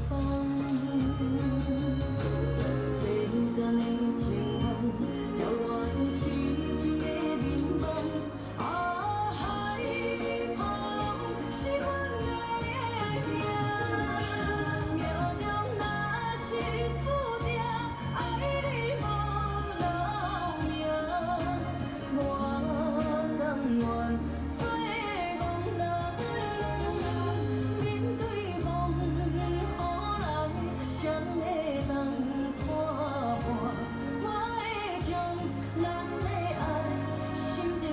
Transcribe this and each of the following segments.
放。世间的情梦，遥远痴情的面庞。啊，海旁是阮的城，命中若是注定爱你无留名，我甘愿做憨人，面对风雨来，谁会当看破？我会将咱的爱心中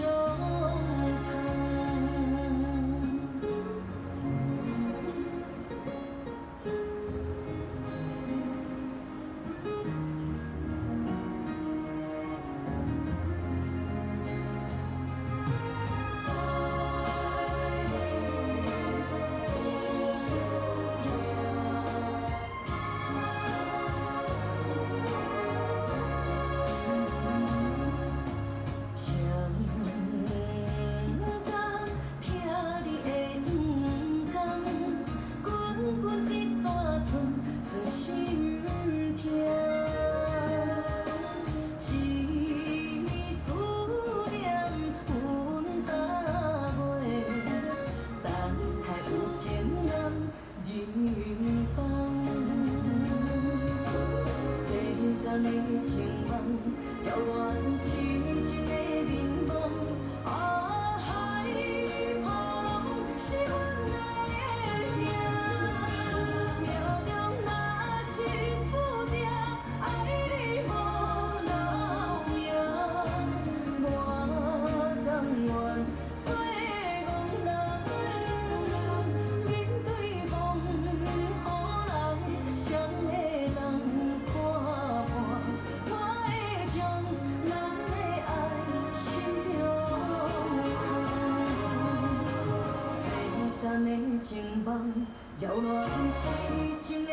世间的情梦，遥远痴情的面庞。啊，海旁是阮的城，命中若是注定爱你无留名，我甘愿做憨人，面对风雨来，谁会当看破？我会将咱的爱心中藏。世间的情梦，扰乱痴情的